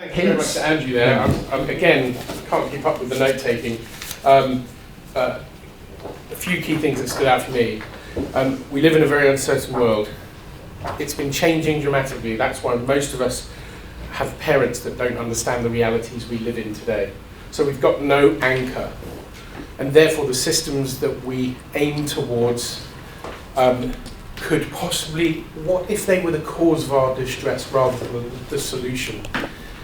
Thank you very much to Andrew there. Again, can't keep up with the note-taking. A few key things that stood out for me. We live in a very uncertain world. It's been changing dramatically. That's why most of us have parents that don't understand the realities we live in today. So we've got no anchor. And therefore the systems that we aim towards could possibly, what if they were the cause of our distress rather than the solution?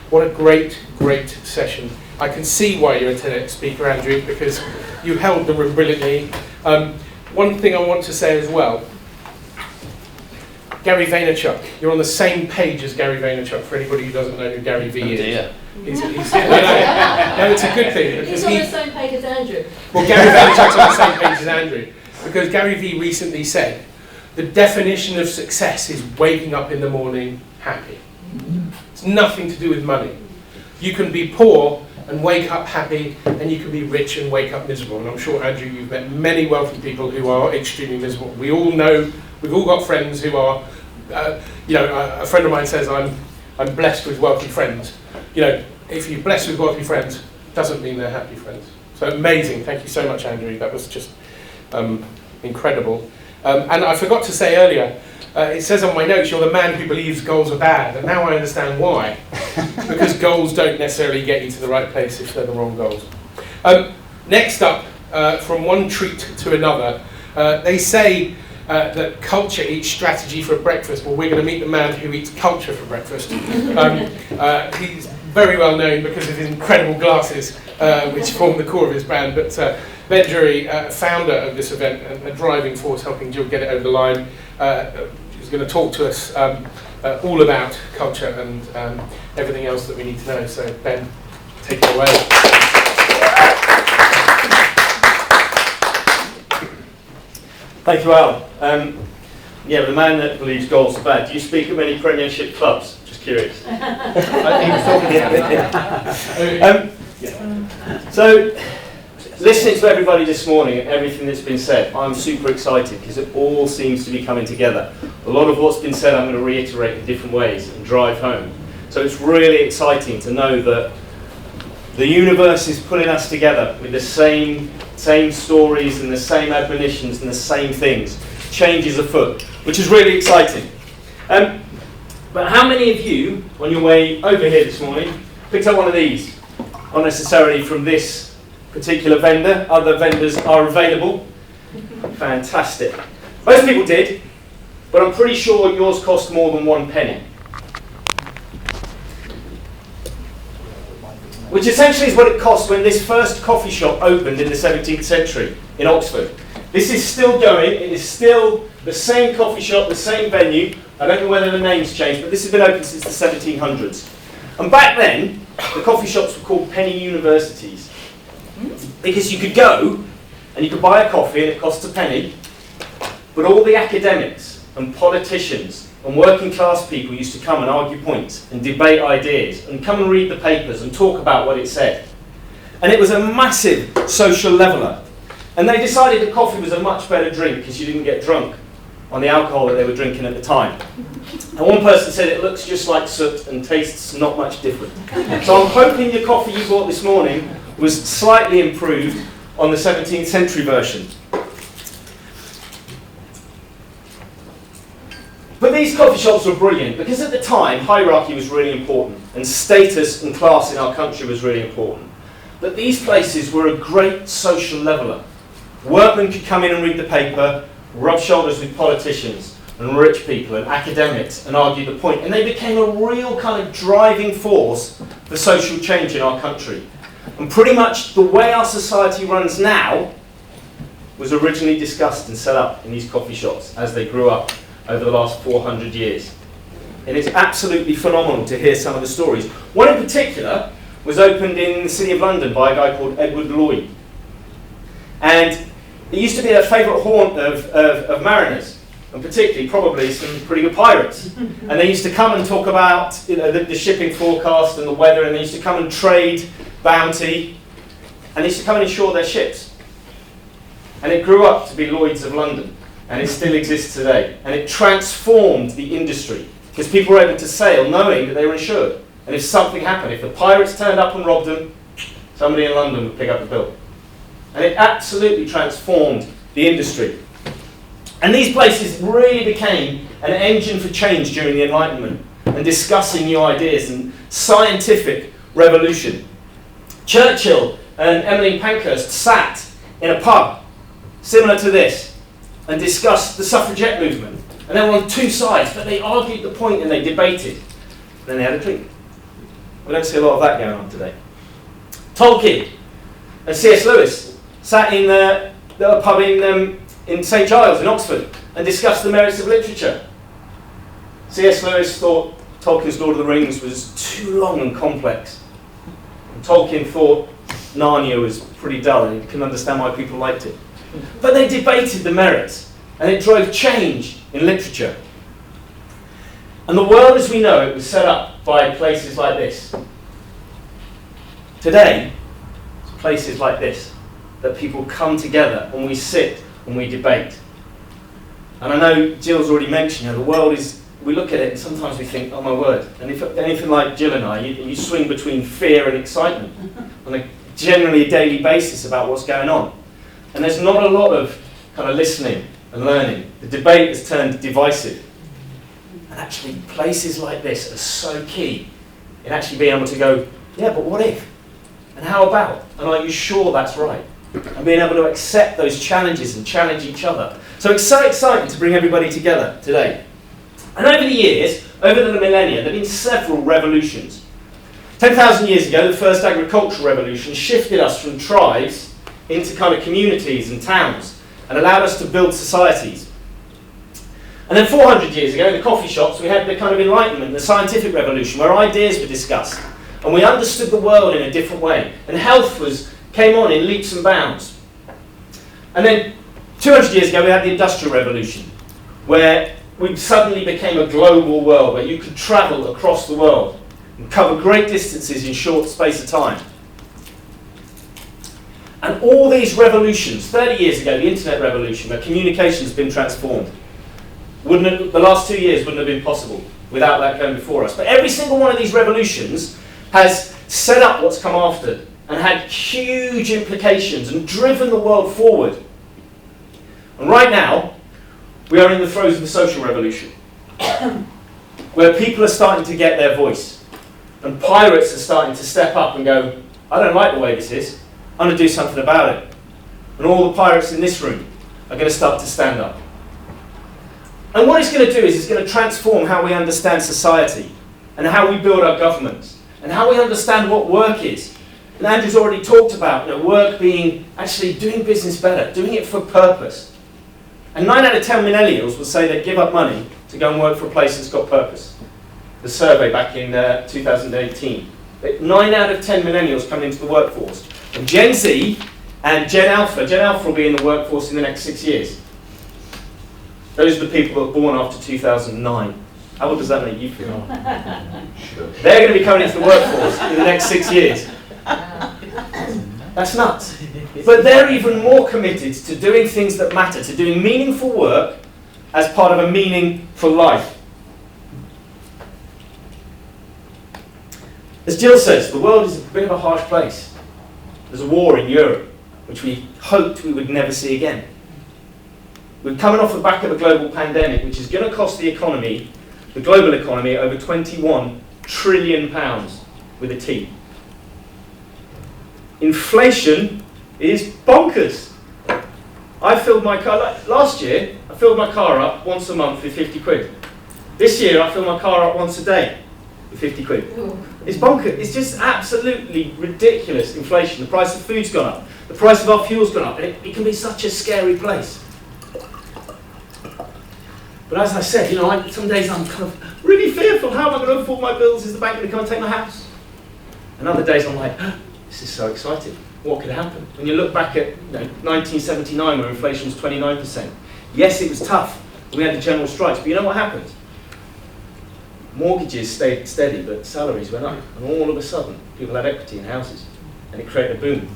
What a great, great session. I can see why you're a TEDx speaker, Andrew, because you held the room brilliantly. One thing I want to say as well, Gary Vaynerchuk, you're on the same page as Gary Vaynerchuk, for anybody who doesn't know who Gary V is. Dear. No, it's a good thing. He's on the same page as Andrew. Well, Gary Vaynerchuk's on the same page as Andrew, because Gary V recently said, the definition of success is waking up in the morning happy. It's nothing to do with money. You can be poor and wake up happy, and you can be rich and wake up miserable. And I'm sure, Andrew, you've met many wealthy people who are extremely miserable. We all know, we've all got friends who are, a friend of mine says, I'm blessed with wealthy friends. You know, if you're blessed with wealthy friends, doesn't mean they're happy friends. So amazing. Thank you so much, Andrew. That was just incredible. And I forgot to say earlier, it says on my notes, you're the man who believes goals are bad, and now I understand why. Because goals don't necessarily get you to the right place if they're the wrong goals. Next up, from one treat to another, they say that culture eats strategy for breakfast. Well, we're going to meet the man who eats culture for breakfast. He's very well known because of his incredible glasses, which form the core of his brand. But Ben Drury, founder of this event and a driving force helping Jill get it over the line, is going to talk to us all about culture and everything else that we need to know. So Ben, take it away. Thank you, Al. Yeah, the man that believes goals are bad. Do you speak at many Premiership clubs? Just curious. So, listening to everybody this morning and everything that's been said, I'm super excited because it all seems to be coming together. A lot of what's been said I'm going to reiterate in different ways and drive home. So it's really exciting to know that the universe is pulling us together with the same stories and the same admonitions and the same things. Change is afoot, which is really exciting. But how many of you, on your way over here this morning, picked up one of these? Not necessarily from this particular vendor. Other vendors are available. Fantastic. Most people did, but I'm pretty sure yours cost more than 1 penny. Which essentially is what it cost when this first coffee shop opened in the 17th century in Oxford. This is still going. It is still the same coffee shop, the same venue. I don't know whether the name's changed, but this has been open since the 1700s. And back then, the coffee shops were called penny universities. Because you could go and you could buy a coffee and it costs a penny, but all the academics and politicians and working class people used to come and argue points and debate ideas and come and read the papers and talk about what it said. And it was a massive social leveller. And they decided that coffee was a much better drink because you didn't get drunk on the alcohol that they were drinking at the time. And one person said it looks just like soot and tastes not much different. So I'm hoping the coffee you bought this morning was slightly improved on the 17th century version. But these coffee shops were brilliant because at the time hierarchy was really important and status and class in our country was really important. But these places were a great social leveller. Workmen could come in and read the paper, rub shoulders with politicians and rich people and academics and argue the point, and they became a real kind of driving force for social change in our country. And pretty much the way our society runs now was originally discussed and set up in these coffee shops as they grew up over the last 400 years. And it's absolutely phenomenal to hear some of the stories. One in particular was opened in the City of London by a guy called Edward Lloyd. And it used to be a favourite haunt of mariners, and particularly probably some pretty good pirates. And they used to come and talk about the shipping forecast and the weather, and they used to come and trade bounty, and they used to come and insure their ships. And it grew up to be Lloyd's of London, and it still exists today. And it transformed the industry, because people were able to sail knowing that they were insured. And if something happened, if the pirates turned up and robbed them, somebody in London would pick up the bill. And it absolutely transformed the industry. And these places really became an engine for change during the Enlightenment and discussing new ideas and scientific revolution. Churchill and Emmeline Pankhurst sat in a pub similar to this and discussed the suffragette movement. And they were on two sides, but they argued the point and they debated. And then they had a drink. We don't see a lot of that going on today. Tolkien and C.S. Lewis sat in the pub in St. Giles in Oxford and discussed the merits of literature. C.S. Lewis thought Tolkien's Lord of the Rings was too long and complex. And Tolkien thought Narnia was pretty dull, and he couldn't understand why people liked it. But they debated the merits, and it drove change in literature. And the world as we know it was set up by places like this. Today, it's places like this that people come together and we sit and we debate. And I know Jill's already mentioned, the world is, we look at it and sometimes we think, oh my word. And if anything like Jill and I, you swing between fear and excitement on a generally a daily basis about what's going on. And there's not a lot of kind of listening and learning. The debate has turned divisive. And actually places like this are so key in actually being able to go, yeah, but what if? And how about? And are you sure that's right? And being able to accept those challenges and challenge each other. So it's so exciting to bring everybody together today. And over the years, over the millennia, there have been several revolutions. 10,000 years ago, the first agricultural revolution shifted us from tribes into kind of communities and towns and allowed us to build societies. And then 400 years ago, in the coffee shops, we had the kind of Enlightenment, the scientific revolution, where ideas were discussed. And we understood the world in a different way. And health came on in leaps and bounds. And then 200 years ago, we had the Industrial Revolution, where we suddenly became a global world, where you could travel across the world and cover great distances in short space of time. And all these revolutions, 30 years ago, the Internet revolution, where communication has been transformed, the last 2 years wouldn't have been possible without that going before us. But every single one of these revolutions has set up what's come after and had huge implications and driven the world forward. And right now, we are in the throes of the social revolution, where people are starting to get their voice. And pirates are starting to step up and go, I don't like the way this is. I'm going to do something about it. And all the pirates in this room are going to start to stand up. And what it's going to do is it's going to transform how we understand society and how we build our governments and how we understand what work is. And Andrew's already talked about work being actually doing business better, doing it for purpose. And 9 out of 10 millennials will say they give up money to go and work for a place that's got purpose. The survey back in 2018. 9 out of 10 millennials coming into the workforce. And Gen Z and Gen Alpha will be in the workforce in the next 6 years. Those are the people that were born after 2009. How old does that make you feel? Sure. They're going to be coming into the workforce in the next 6 years. That's nuts. But they're even more committed to doing things that matter, to doing meaningful work as part of a meaningful life. As Jill says, the world is a bit of a harsh place. There's a war in Europe, which we hoped we would never see again. We're coming off the back of a global pandemic, which is going to cost the economy, the global economy, over £21 trillion with a T. Inflation is bonkers. I filled my car, last year, I filled my car up once a month with 50 quid. This year, I fill my car up once a day with 50 quid. Ooh. It's bonkers. It's just absolutely ridiculous inflation. The price of food's gone up. The price of our fuel's gone up. And it can be such a scary place. But as I said, some days I'm kind of really fearful. How am I going to afford my bills? Is the bank going to come and take my house? And other days I'm like, this is so exciting. What could happen? When you look back at 1979, where inflation was 29%. Yes, it was tough. We had the general strikes, but you know what happened? Mortgages stayed steady, but salaries went up. And all of a sudden, people had equity in houses. And it created a boom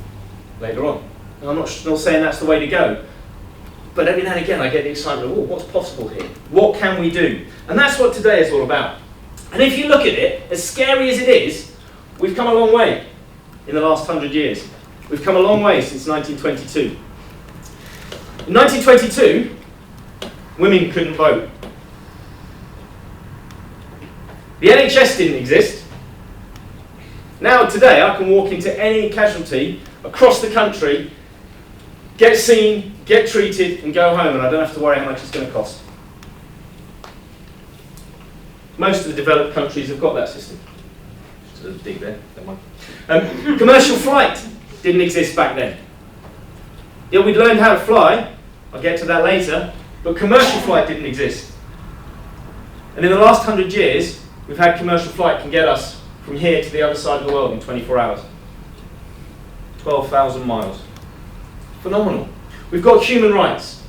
later on. Now, I'm not saying that's the way to go. But every now and again, I get the excitement of, what's possible here? What can we do? And that's what today is all about. And if you look at it, as scary as it is, we've come a long way in the last 100 years. We've come a long way since 1922. In 1922, women couldn't vote. The NHS didn't exist. Now, today, I can walk into any casualty across the country, get seen, get treated, and go home, and I don't have to worry how much it's going to cost. Most of the developed countries have got that system. Just a little dig there, don't mind. Commercial flight didn't exist back then. Yeah, we'd learned how to fly, I'll get to that later, but commercial flight didn't exist. And in the last 100 years, we've had commercial flight can get us from here to the other side of the world in 24 hours. 12,000 miles. Phenomenal. We've got human rights.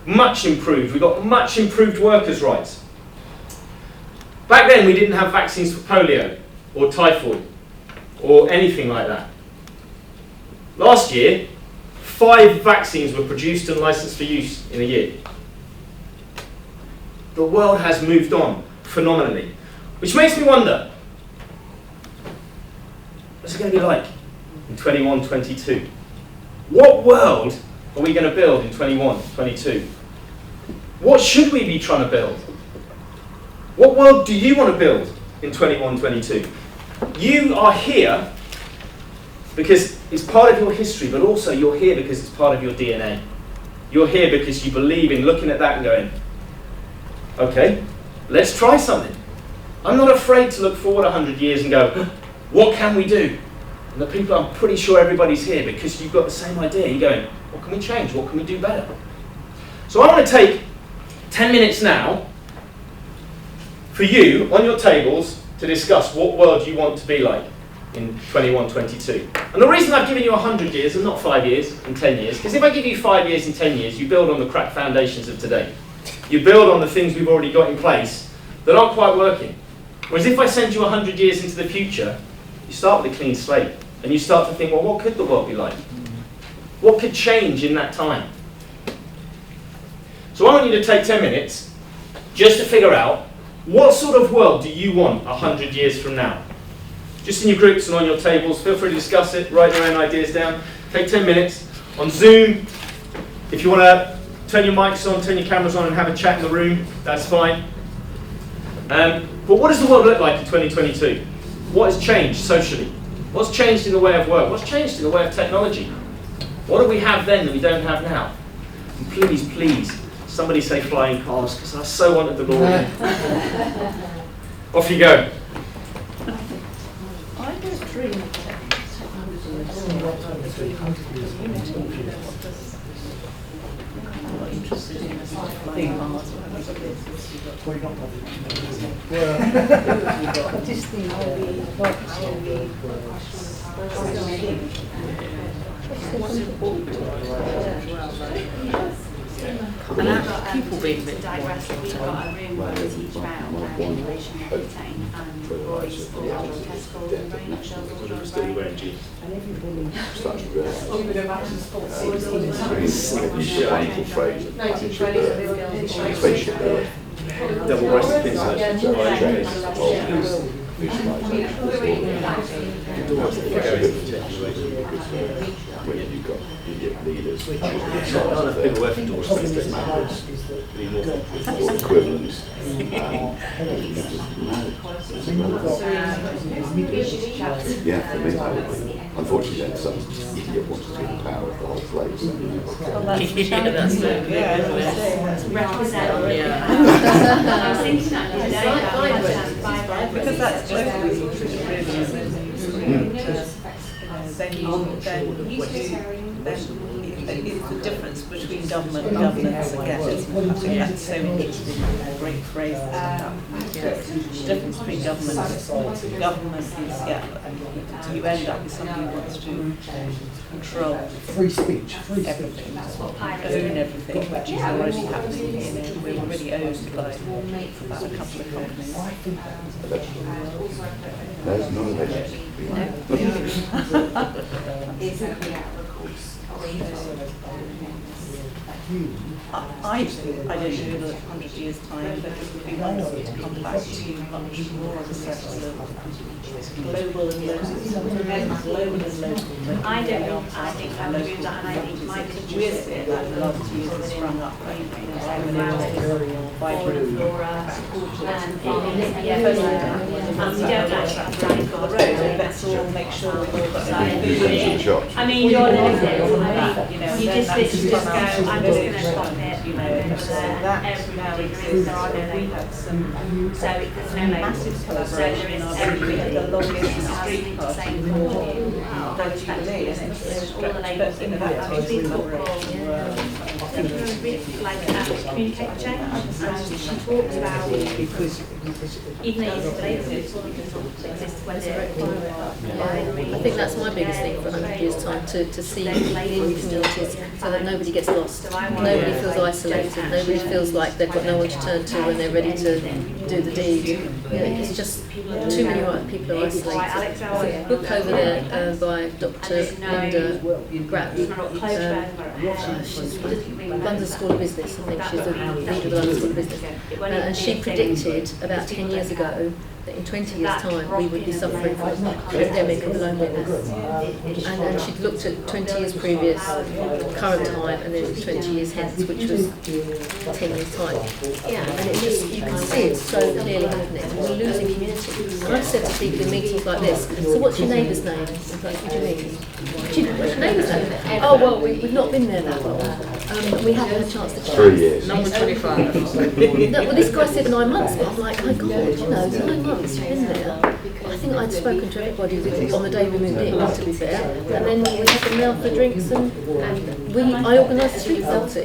Much improved. We've got much improved workers' rights. Back then, we didn't have vaccines for polio or typhoid or anything like that. Last year, 5 vaccines were produced and licensed for use in a year. The world has moved on phenomenally, which makes me wonder, what's it going to be like in 21, 22? What world are we going to build in 21, 22? What should we be trying to build? What world do you want to build in 21, 22? You are here because it's part of your history, but also you're here because it's part of your DNA. You're here because you believe in looking at that and going, okay, let's try something. I'm not afraid to look forward 100 years and go, what can we do? And the people, I'm pretty sure everybody's here because you've got the same idea. You're going, what can we change? What can we do better? So I want to take 10 minutes now for you on your tables to discuss what world you want to be like in 21, 22. And the reason I've given you 100 years and not 5 years and 10 years, because if I give you 5 years and 10 years, you build on the cracked foundations of today. You build on the things we've already got in place that aren't quite working. Whereas if I send you 100 years into the future, you start with a clean slate and you start to think, well, what could the world be like? What could change in that time? So I want you to take 10 minutes just to figure out what sort of world do you want 100 years from now? Just in your groups and on your tables, feel free to discuss it, write your own ideas down. Take 10 minutes. On Zoom, if you want to turn your mics on, turn your cameras on and have a chat in the room, that's fine. But what does the world look like in 2022? What has changed socially? What's changed in the way of work? What's changed in the way of technology? What do we have then that we don't have now? And please, please, somebody say flying cars, because I so wanted the glory. Off you go. I don't dream of I'm not interested in flying cars. I just think what's important and actually people being a bit digress. We've got a room where we teach about innovation and everything, and Roy's all on testicles and very much shells all on Still wearing jeans. Starting to realise. I'm going to go back to the sports. Shameful phrase. Spaceship there. Double-breasted pizza. When you've got leaders, or equivalents, yeah, for me, unfortunately, then some idiot wants to take the power of the whole place. Represent. I was thinking that the other day because that's then it's the difference between government and governance again. I think that's so interesting, great phrase. The difference between government is, you end up with somebody who wants to control free speech, everything, own everything, which is already happening. We're already owned by about a couple of companies. There's no alleged. Exactly out of course. I don't know in 100 years' time, but it would be wonderful to come back to much more of a sense of global and local. Global and local. I don't know. I think I would agree with that, and I think my We're seeing that the last 2 years has sprung up. We don't actually have to run for the road. Let's all make sure we've got I mean, you're limited. You just literally just go, I'm just going to stop it, I'm going to everybody, because there are no labels. So there's no labels. So there is everybody. the longest I street think the party same in for the all world. all the labels in the back. I mean, we talk like communicator change, and she talks about even though you say labels exist when I think that's my biggest thing for 100 years' time, to see communities so that nobody gets lost, nobody feels isolated, nobody feels like they've got no one to turn to when they're ready to do the deed. It's just too many people are isolated. There's a book over there by Dr. Linda Grapp. She's London School of Business, I think she's the leader of the London School of Business. And she predicted about 10 years ago that in 20 years' time we would be suffering from a pandemic of loneliness. And she'd looked at 20 years previous, current time, and then 20 years hence, which was 10 years' time. And it just, you can see it so clearly happening. We're losing community. And I've said to people in meetings like this, so what's your neighbour's name? It's like, what do you mean? Do you know what's your neighbour's name? Oh, well, we've not been there that long. We haven't had a chance to chat. 3 years. Number 25. No, well, this guy said 9 months, but I'm like, my God, you know, it's 9 months, you've been there. I think I'd spoken to everybody on the day we moved in, to be fair, and then we had them round for drinks, and I organised the street party.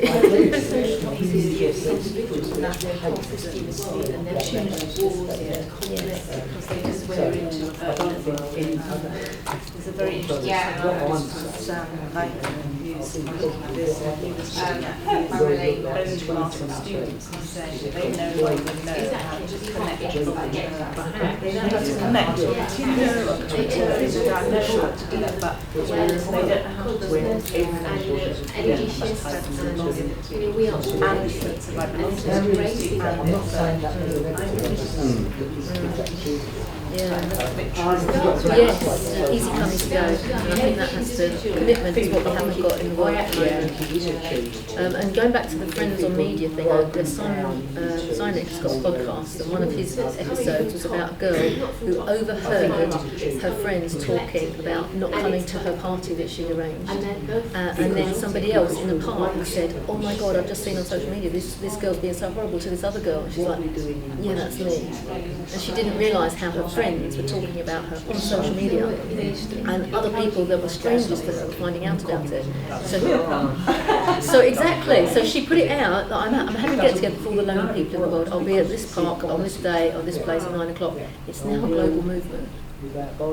There's a very interesting Sam Langdon who's looking at this, and he was looking at his own class of students and saying they no longer know how to connect. They know how to connect on Tinder or Twitter, they know how to do that, but they don't know how to win energy shifts and it's about community Yes, easy coming to go, and I think that has to, commitment is what we haven't got in the world at the moment. And going back to the Friends on Media thing, there's Simon Sinek's got a podcast, and one of his episodes was about a girl who overheard her friends talking about not coming to her party that she'd arranged, and then somebody else in the park said, oh my God, I've just seen on social media this girl's being so horrible to this other girl. She's like, yeah, that's me. And she didn't realise how her friends were talking about her on social media, and other people that were strangers to her were finding out about it. So exactly, so she put it out that I'm having a get together for all the lonely people in the world. I'll be at this park on this day or this place at 9 o'clock. It's now a global movement.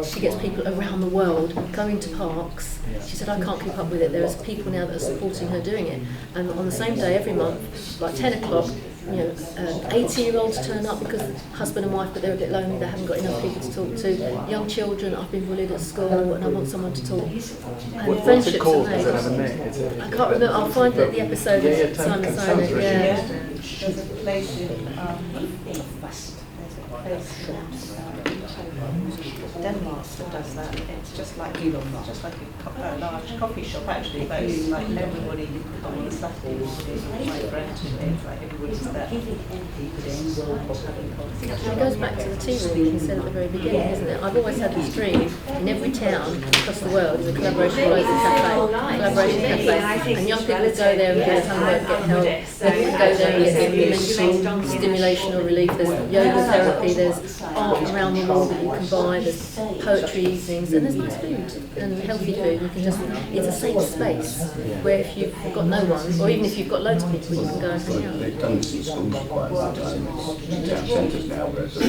She gets people around the world going to parks. She said, I can't keep up with it. There's people now that are supporting her doing it. And on the same day every month, like 10 o'clock, 80-year-olds turn up because husband and wife, but they're a bit lonely, they haven't got enough people to talk to. Young children, I've been bullied at school and I want someone to talk. And What's it called? Does it have a name? I can't remember, I'll find the episode of Simon Sinek. There's a place in Denmark that does that. It's just like a large coffee shop actually, but it's like everybody can come on a Saturday morning, my friend, it's like everybody's there. It goes back to the tea room you said at the very beginning, isn't it? I've always had this dream, in every town across the world is a collaboration local cafe, and young people go there and get homework, get help, they can go there and get mental stimulation or relief. There's yoga therapy, there's art around the wall that you can buy, there's poetry evenings, and there's nice food and healthy food. You can just, it's a safe space where if you've got no one, or even if you've got loads of people, you can go and hang out. They've done this in schools quite a lot of in town centres now, where it's a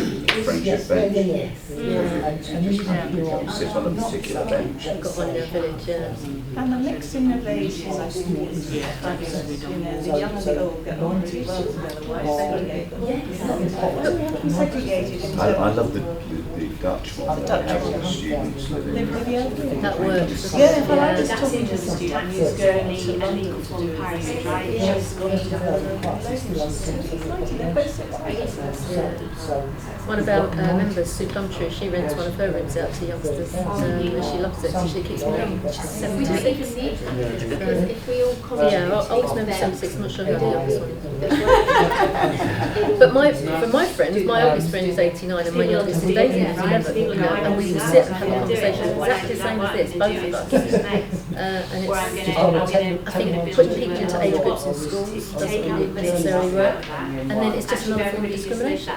friendship bench. Sit on a particular bench. I've got one in our village, And the mixing of ages, I think, is fabulous. The young and the old get on really well together. Why segregate them? segregated in I terms love the Dutch one. The Dutch How one. the students live in. That works. Yeah, well, I Yeah. was talking to the student who's going to London to do Paris, it. right? Yeah. She's got They're both so excited. One of our members, Sue Plumtree, she rents one of her rooms out to youngsters, and she loves it. So she keeps me young. She's 76. if we all Yeah, our oldest member's 76. I'm not sure who the youngest one is. But for my friends, my oldest friend is 89, and my youngest is Daisy, who's 11. You know, and we would sit and have a conversation exactly the same as this, both of us. And it's, I think putting people into age groups in schools doesn't really necessarily work. And then it's just another form of discrimination.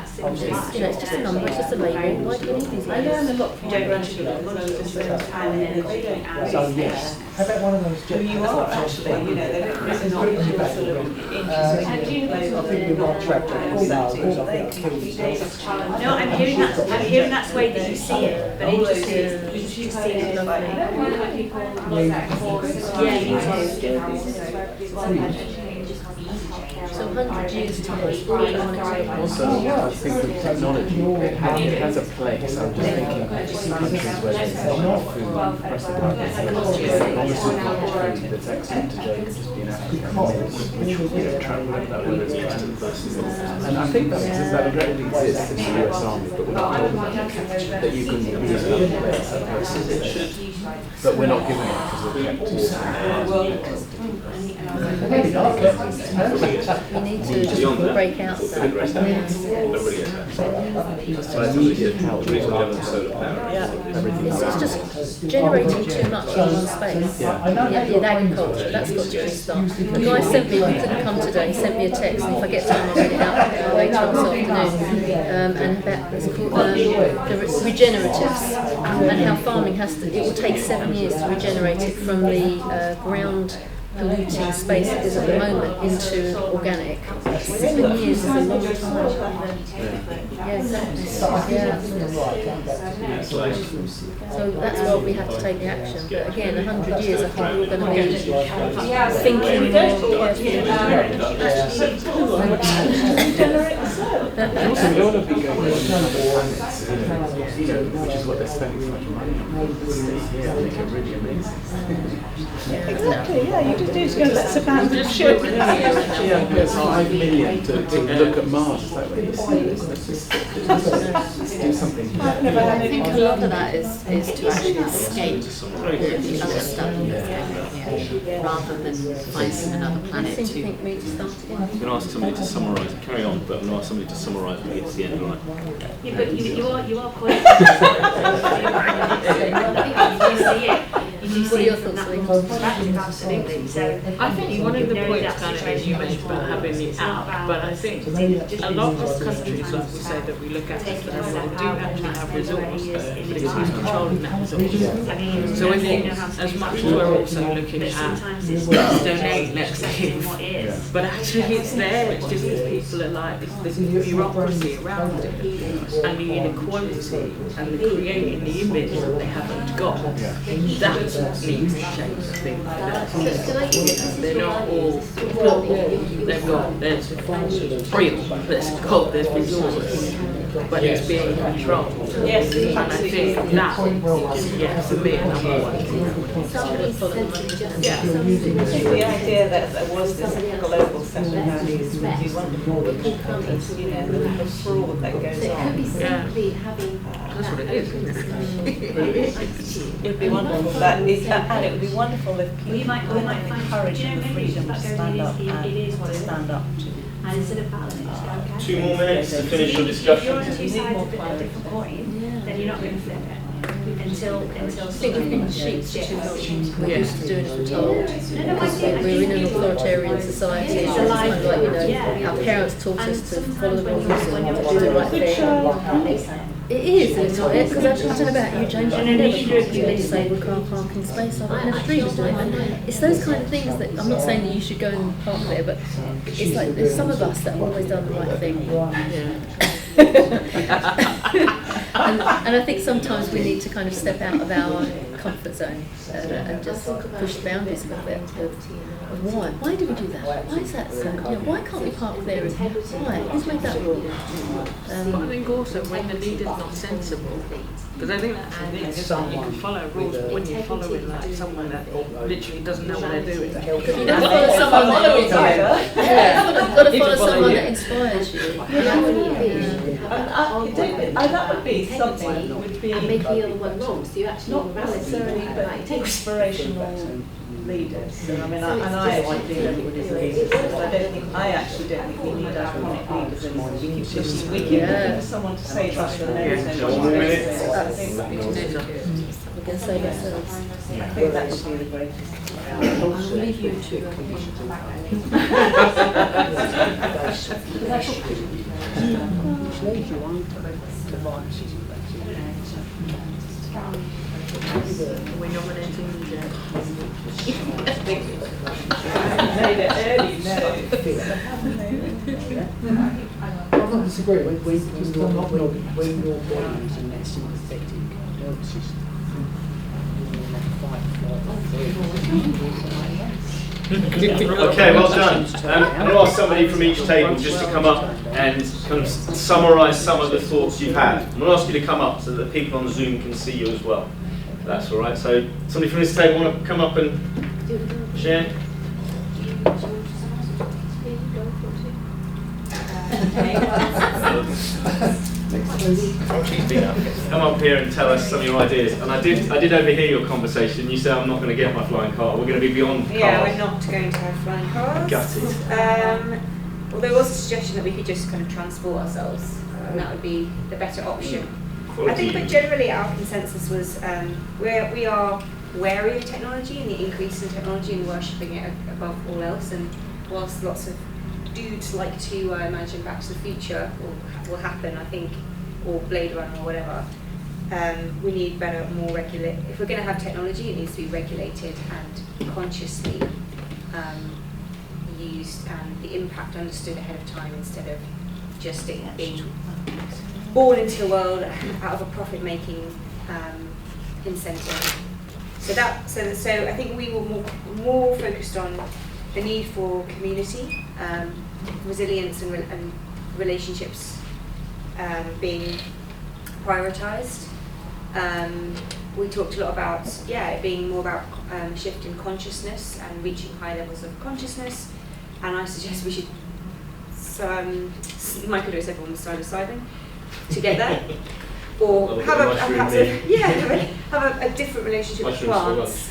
It's just a number, it's just a label. Why do we need these I learn labels? a lot from my grandchildren. One of them spends time and energy and So yes, how about one of those who you are actually, you know, they're not sort of interesting I think you're right track to call now, because I think No, I'm hearing that's the way that you see it, but interesting. You see it like So 100 years time, all of them want to Also, I think with technology, it has a place. I'm just thinking countries where there's not enough food, pressing obviously food that's excellent today could just be in Africa, which travel that way and I think that already exists in the US Army, but we're not told that you can use it other places. But we're not giving it because we're kept to we need to just break out that. It's just generating too much in one space. Yeah, in agriculture, that's got to restart. The guy sent me, he couldn't come today, he sent me a text, and if I get time I'll read it out later on this afternoon. And about it's called the regeneratives, and how farming has to, it will take 7 years to regenerate it from the ground polluting space it is at the moment into organic. 7 years is a long time. Yeah, exactly. Yeah. So that's why we have to take the action. But again, 100 years, I think we're all going to be thinking more also, we don't want to be going to another planet, which is what they're spending so much money on. Yeah, I think it really amazing. Exactly, yeah, you just do to go, let's abandon ship. Yeah, there's 5 million to look at Mars. It's like, when you see this, let's just do something. I think a lot of that is to actually escape the other stuff, rather than finding another planet I to. think we started. I'm going to ask somebody to summarise, carry on, but I'm going to ask somebody to summarise when we get to the end, right? Yeah, but you are quite. You see it. You What are see your it from thoughts, that Lee? perspective, absolutely. So I think one of the points kind of is you mentioned about having the app, but I think a lot of countries, like we say, that we look at as third world, do actually have resource, but it's who's controlling that resource. So I think as much as we're also looking at let's donate, let's give, but actually it's there, it's just because people are like, there's bureaucracy around it, and the inequality, and the creating the image that they haven't got. That's what needs to change, I think. They're not all, they've got, there's real, there's resource, but it's being controlled. Yes, And I think that is, yeah, for me, number one. Yeah, the idea that there was this global set of values would be wonderful. You know, the fraud that goes on. That's what it is, isn't it? It'd be wonderful, and it would be wonderful if people we might were find, encouraging the freedom to stand up and stand up to. and instead of battling, just go, okay. 2 more minutes to finish your If you're discussion. on two sides of a different coin, then you're not going to flip it until I think we've been sheep for too long. We're used to doing as we're told. No, I think We're in an authoritarian society. It's kind of like, our parents taught us to follow the rules and to do the right thing. It is, it's not it, because I don't know about you, James, I've never parked in a disabled car parking space, I've never dreamed of doing it. It's those kind of things that, I'm not saying that you should go and park there, but it's like, there's some of us that have always done the right thing. And I think sometimes we need to kind of step out of our comfort zone and just push the boundaries a little bit of why. Why do we do that? Why is that so? Why can't we park there? Why? Who's made that rule? But I think also when the leader's not sensible, because I think that's the thing, isn't it? You can follow rules, but when you're following like someone that literally doesn't know what they're doing. You've got to follow someone got to follow someone that inspires you. That would be something that would be And making the other one wrong, so you actually not necessarily, but inspirational leaders. And I mean, I actually do think leaders. I actually don't think we need iconic leaders anymore. We keep looking for someone to save us from those. We can save ourselves. I think that should be the greatest. I'll leave you to We're nominating you, Jack. Made it early, no. I don't disagree. When your values and their sympathetic purposes. Okay, well done. I'm going to ask somebody from each table just to come up and kind of summarise some of the thoughts you've had. I'm going to ask you to come up so that the people on Zoom can see you as well. That's all right. So somebody from this table want to come up and share? Come up here and tell us some of your ideas. And I did overhear your conversation. You said I'm not going to get my flying car. We're going to be beyond cars. Yeah, we're not going to have flying cars. Gutted. Well, there was a suggestion that we could just kind of transport ourselves, and that would be the better option. I think, but generally our consensus was we are wary of technology and the increase in technology and worshipping it above all else. And whilst lots of dudes like to imagine Back to the Future will happen, I think, or Blade Runner or whatever, we need better, more regulate. If we're going to have technology, it needs to be regulated and consciously used, and the impact understood ahead of time instead of just it being born into the world out of a profit-making incentive. So I think we were more focused on the need for community, resilience, and relationships being prioritised. We talked a lot about it being more about shift in consciousness and reaching high levels of consciousness. And I suggest we should. Michael Lewis, everyone was psilocybin together, or have a different relationship with plants.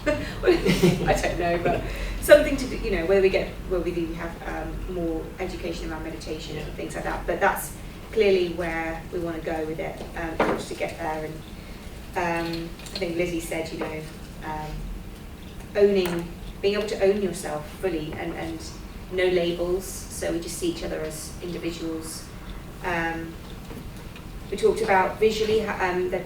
I don't know, but something to do, where we have more education around meditation and things like that. But that's clearly where we want to go with it, to get there. And I think Lizzie said, being able to own yourself fully and no labels, so we just see each other as individuals. We talked about visually that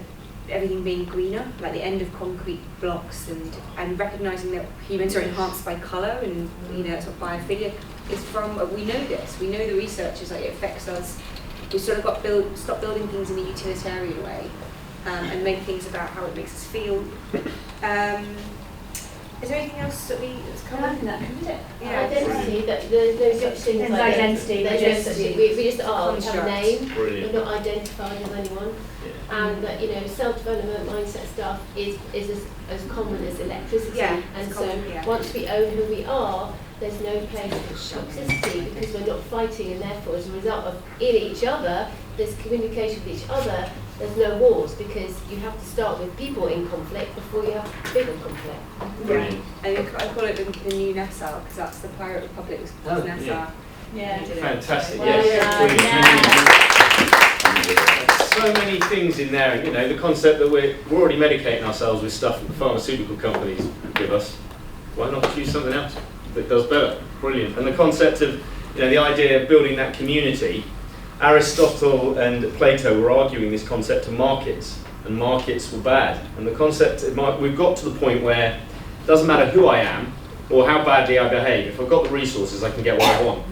everything being greener, like the end of concrete blocks, and recognising that humans are enhanced by colour, and that's what biophilia is from. We know this. We know the research is it affects us. We've sort of got stop building things in a utilitarian way, and make things about how it makes us feel. Is there anything else that's come up in that? Identity, there's no such thing as identity. We just have a name. We're not identified as anyone. And that self-development mindset stuff is as common as electricity. Once we own who we are, there's no place for toxicity, because we're not fighting, and therefore as a result of in each other, there's communication with each other. There's no wars, because you have to start with people in conflict before you have bigger conflict. Brilliant. I call it the new Nassau, because that's the Pirate Republic was Nassau. Fantastic. So many things in there. The concept that we're already medicating ourselves with stuff that the pharmaceutical companies give us. Why not choose something else that does better? Brilliant. And the concept of, the idea of building that community. Aristotle and Plato were arguing this concept of markets, and markets were bad. And the concept, we've got to the point where it doesn't matter who I am or how badly I behave. If I've got the resources, I can get what I want.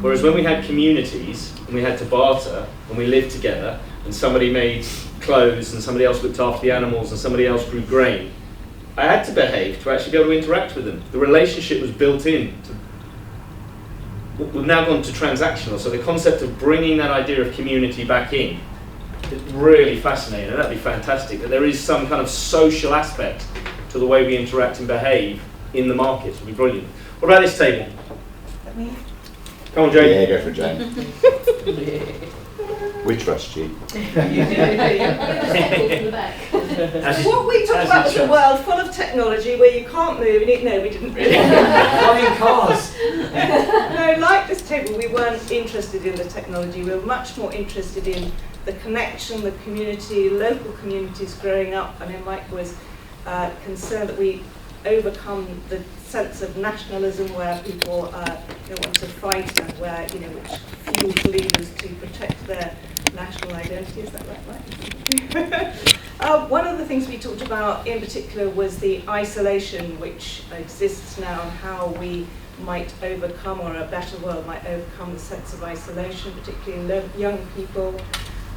Whereas when we had communities and we had to barter and we lived together, and somebody made clothes, and somebody else looked after the animals, and somebody else grew grain, I had to behave to actually be able to interact with them. The relationship was built in. We've now gone to transactional, so the concept of bringing that idea of community back in is really fascinating, and that'd be fantastic, that there is some kind of social aspect to the way we interact and behave in the market. It would be brilliant. What about this table? Come on, Jane. Yeah, go for it, Jane. We trust you. So what we talked about was a world full of technology where you can't move, and no, we didn't really. Flying cars. No, like this table, we weren't interested in the technology. We were much more interested in the connection, the community, local communities growing up. I know Mike was concerned that we overcome the sense of nationalism where people want to fight, and where, which fuels leaders to protect their national identity. Is that right? One of the things we talked about in particular was the isolation which exists now, and how we might overcome, or a better world might overcome, the sense of isolation, particularly in young people.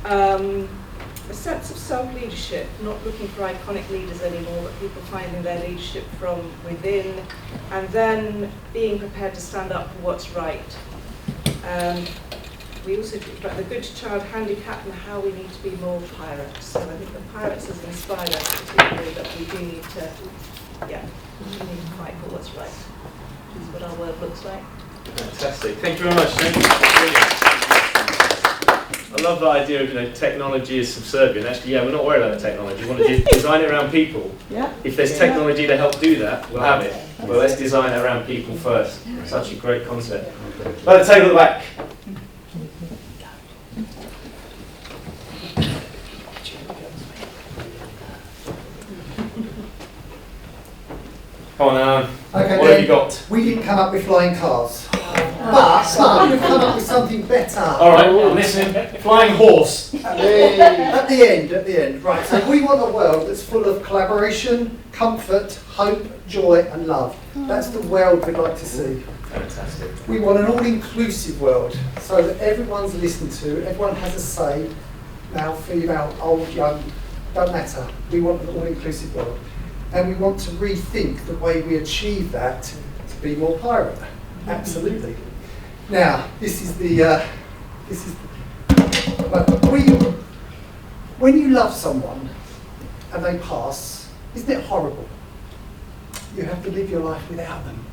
A sense of self-leadership, not looking for iconic leaders anymore, but people finding their leadership from within, and then being prepared to stand up for what's right. We also talked about the good child handicap and how we need to be more pirates. So I think the pirates has inspired us, particularly that we do need to, fight for what's right. This is what our world looks like. Fantastic. Thank you very much. Thank you. Brilliant. I love the idea of technology is subservient. Actually, we're not worried about the technology. We want to design it around people. Yeah. If there's technology to help do that, we'll have it. Well, let's design it around people first. Such a great concept. By the table at the back. Come on, Alan. Okay, what have you got? We didn't come up with flying cars. But we've come up with something better. All right, I'm listening. Flying horse. At the end. Right, so we want a world that's full of collaboration, comfort, hope, joy and love. That's the world we'd like to see. Fantastic. We want an all-inclusive world, so that everyone's listened to, everyone has a say, male, female, old, young, don't matter. We want an all-inclusive world. And we want to rethink the way we achieve that to be more pirate. Absolutely. Now, when you love someone and they pass, isn't it horrible? You have to live your life without them.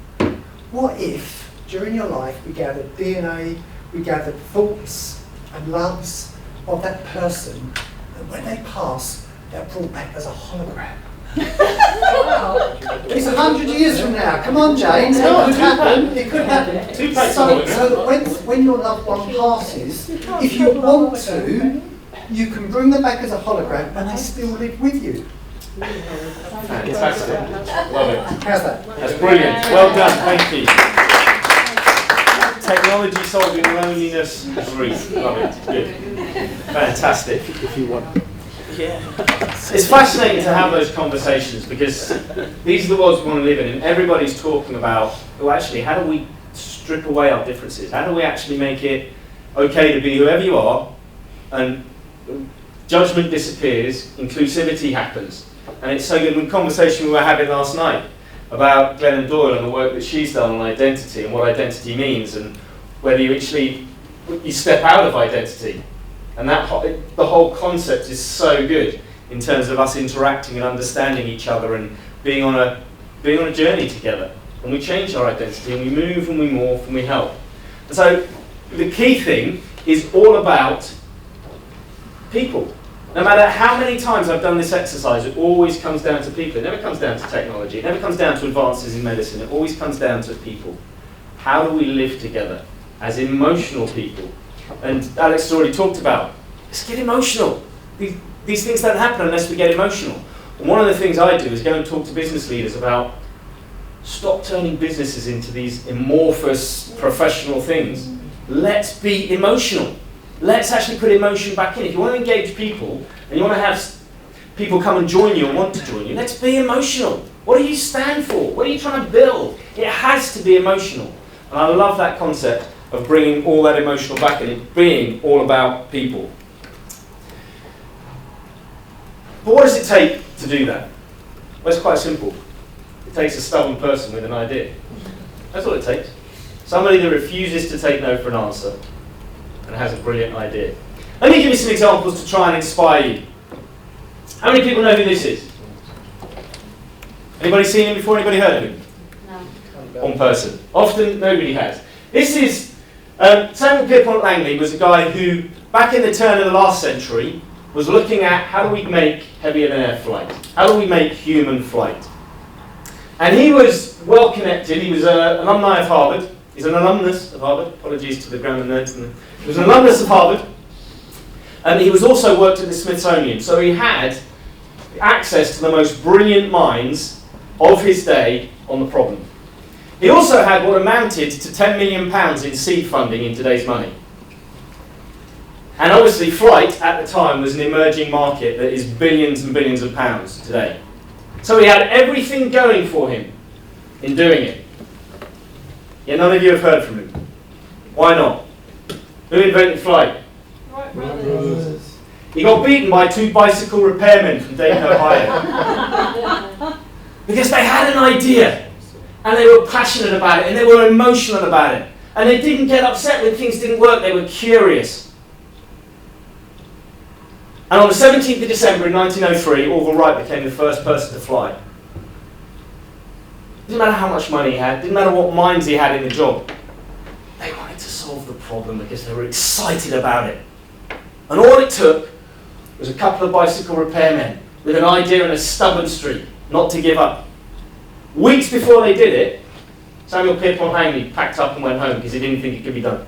What if, during your life, we gathered DNA, we gathered thoughts and loves of that person, and when they pass, they're brought back as a hologram? It's 100 years from now. Come on, James. It could happen. It could happen. So that when your loved one passes, if you want to, you can bring them back as a hologram, and they still live with you. Fantastic. Love it. How's that? That's brilliant. Well done. Thank you. Technology solving loneliness and grief. Love it. Good. Fantastic. If you want. Yeah. It's fascinating to have those conversations, because these are the worlds we want to live in, and everybody's talking about, well, actually, how do we strip away our differences? How do we actually make it okay to be whoever you are, and judgment disappears, inclusivity happens. And it's so good. In the conversation we were having last night about Glennon Doyle and the work that she's done on identity and what identity means, and whether you actually step out of identity. And that the whole concept is so good in terms of us interacting and understanding each other and being on a journey together. And we change our identity, and we move and we morph and we help. And so the key thing is all about people. No matter how many times I've done this exercise, it always comes down to people. It never comes down to technology. It never comes down to advances in medicine. It always comes down to people. How do we live together as emotional people? And Alex has already talked about, let's get emotional. These things don't happen unless we get emotional. And one of the things I do is go and talk to business leaders about stop turning businesses into these amorphous professional things. Let's be emotional. Let's actually put emotion back in. If you want to engage people and you want to have people come and join you and want to join you, let's be emotional. What do you stand for? What are you trying to build? It has to be emotional. And I love that concept of bringing all that emotional back in, it being all about people. But what does it take to do that? Well, it's quite simple. It takes a stubborn person with an idea. That's all it takes. Somebody that refuses to take no for an answer and has a brilliant idea. Let me give you some examples to try and inspire you. How many people know who this is? Anybody seen him before? Anybody heard of him? No. One person. Often nobody has. This is Samuel Pierpont Langley was a guy who, back in the turn of the last century, was looking at how do we make heavier than air flight? How do we make human flight? And he was well connected. He was an alumni of Harvard. He's an alumnus of Harvard. Apologies to the grammar nerds. He was an alumnus of Harvard. And he was also worked at the Smithsonian. So he had access to the most brilliant minds of his day on the problem. He also had what amounted to £10 million in seed funding in today's money. And obviously flight at the time was an emerging market that is billions and billions of pounds today. So he had everything going for him in doing it. Yet none of you have heard from him. Why not? Who invented flight? Wright brothers. He got beaten by 2 bicycle repairmen from Dayton, Ohio. Because they had an idea, and they were passionate about it, and they were emotional about it. And they didn't get upset when things didn't work, they were curious. And on the 17th of December in 1903, Orville Wright became the first person to fly. Didn't matter how much money he had, didn't matter what minds he had in the job. They wanted to solve the problem because they were excited about it. And all it took was a couple of bicycle repairmen with an idea and a stubborn streak not to give up. Weeks before they did it, Samuel Pierpont Langley packed up and went home because he didn't think it could be done.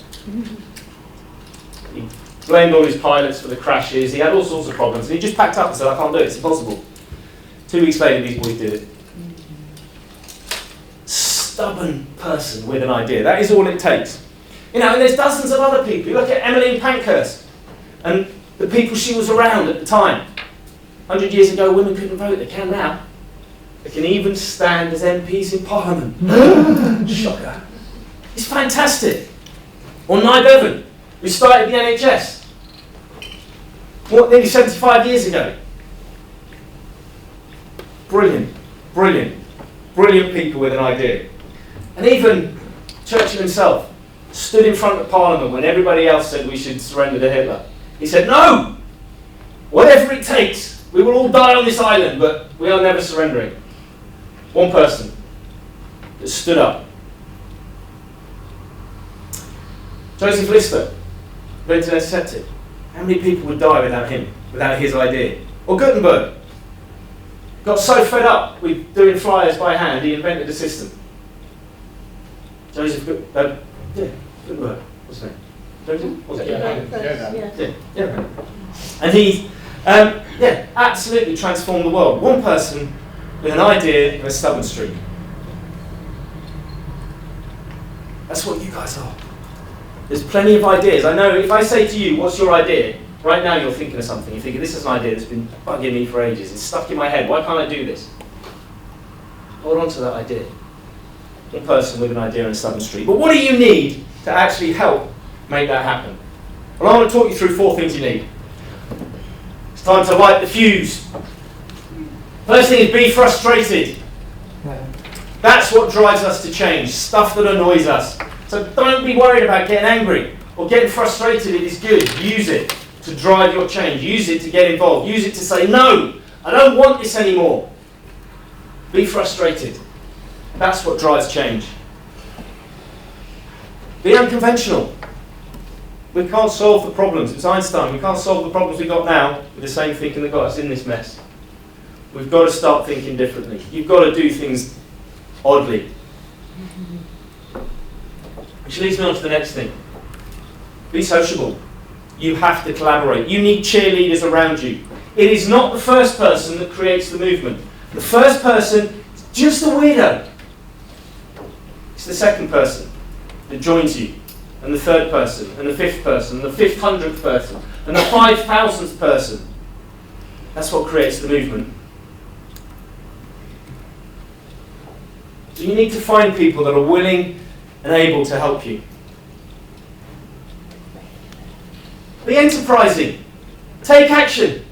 He blamed all his pilots for the crashes, he had all sorts of problems, and he just packed up and said, I can't do it, it's impossible. 2 weeks later, these boys did it. Stubborn person with an idea, that is all it takes. You know, and there's dozens of other people. You look at Emmeline Pankhurst and the people she was around at the time. 100 years ago, women couldn't vote, they can now. They can even stand as MPs in Parliament. Shocker. It's fantastic. Or Nye Bevan, who started the NHS. What, nearly 75 years ago. Brilliant, brilliant, brilliant people with an idea. And even Churchill himself stood in front of Parliament when everybody else said we should surrender to Hitler. He said, no! Whatever it takes, we will all die on this island, but we are never surrendering. One person that stood up. Joseph Lister, invented antiseptic. How many people would die without him, without his idea? Or Gutenberg. Got so fed up with doing flyers by hand, he invented a system. Joseph Gutenberg. What's his name? Joseph? What's it? Yeah. And he, absolutely transformed the world. One person with an idea and a stubborn streak. That's what you guys are. There's plenty of ideas. I know if I say to you, what's your idea? Right now you're thinking of something. You're thinking, this is an idea that's been bugging me for ages. It's stuck in my head. Why can't I do this? Hold on to that idea. One person with an idea and a stubborn streak. But what do you need to actually help make that happen? Well, I want to talk you through 4 things you need. It's time to light the fuse. First thing is be frustrated. That's what drives us to change. Stuff that annoys us. So don't be worried about getting angry or getting frustrated. It is good. Use it to drive your change. Use it to get involved. Use it to say, no, I don't want this anymore. Be frustrated. That's what drives change. Be unconventional. We can't solve the problems. It's Einstein. We can't solve the problems we've got now with the same thinking that got us in this mess. We've got to start thinking differently. You've got to do things oddly. Which leads me on to the next thing. Be sociable. You have to collaborate. You need cheerleaders around you. It is not the first person that creates the movement. The first person is just a weirdo. It's the second person that joins you, and the third person, and the fifth person, and the 500th person, and the 5,000th person. That's what creates the movement. So you need to find people that are willing and able to help you. Be enterprising. Take action.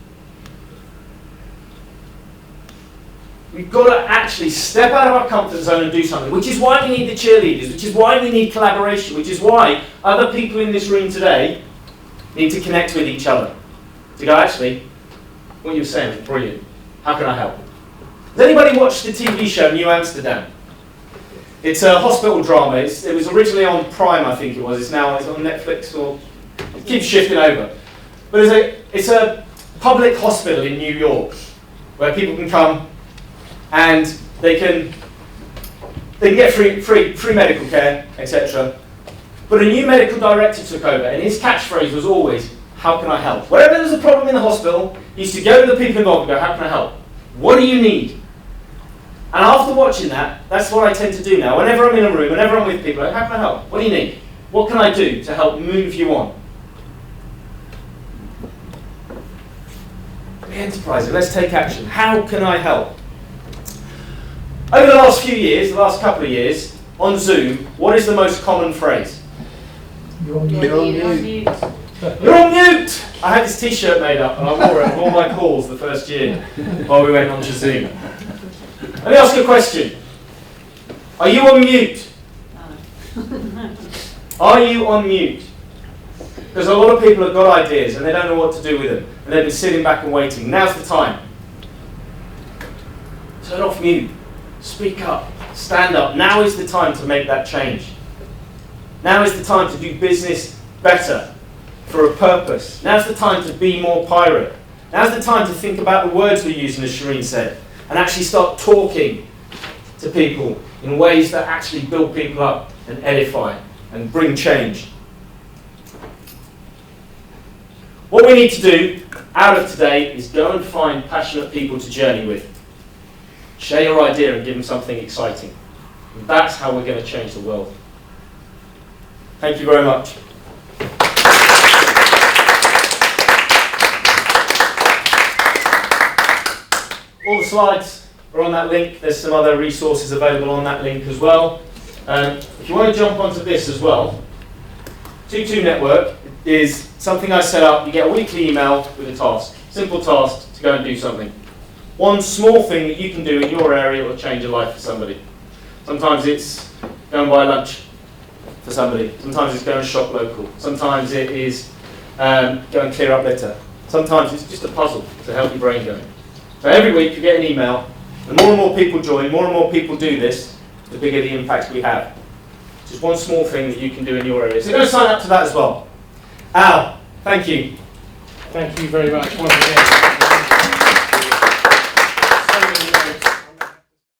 We've got to actually step out of our comfort zone and do something, which is why we need the cheerleaders, which is why we need collaboration, which is why other people in this room today need to connect with each other. To go, actually, what you were saying was brilliant. How can I help? Has anybody watched the TV show New Amsterdam? It's a hospital drama. It was originally on Prime, I think it was. It's now on Netflix, or it keeps shifting over. But it's a public hospital in New York where people can come and they can get free medical care, etc. But a new medical director took over, and his catchphrase was always, "How can I help?" Wherever there was a problem in the hospital, he used to go to the people involved and go, "How can I help? What do you need?" And after watching that, that's what I tend to do now. Whenever I'm in a room, whenever I'm with people, how can I help? What do you need? What can I do to help move you on? Be enterprising. Let's take action. How can I help? Over the last few years, the last couple of years, on Zoom, what is the most common phrase? You're on mute. You're on mute! I had this t-shirt made up and I wore it on all my calls the first year while we went on to Zoom. Let me ask you a question. Are you on mute? Are you on mute? Because a lot of people have got ideas and they don't know what to do with them. And they've been sitting back and waiting. Now's the time. Turn off mute. Speak up. Stand up. Now is the time to make that change. Now is the time to do business better for a purpose. Now's the time to be more pirate. Now's the time to think about the words we're using, as Shireen said, and actually start talking to people in ways that actually build people up and edify and bring change. What we need to do out of today is go and find passionate people to journey with. Share your idea and give them something exciting. And that's how we're going to change the world. Thank you very much. All the slides are on that link. There's some other resources available on that link as well. If you want to jump onto this as well, 2-2 Network is something I set up. You get a weekly email with a task, simple task to go and do something. One small thing that you can do in your area will change a life for somebody. Sometimes it's go and buy lunch for somebody. Sometimes it's go and shop local. Sometimes it is go and clear up litter. Sometimes it's just a puzzle to help your brain go. So every week you get an email. The more and more people join, more and more people do this, the bigger the impact we have. Just one small thing that you can do in your area. So go sign up to that as well. Al, thank you. Thank you very much once again.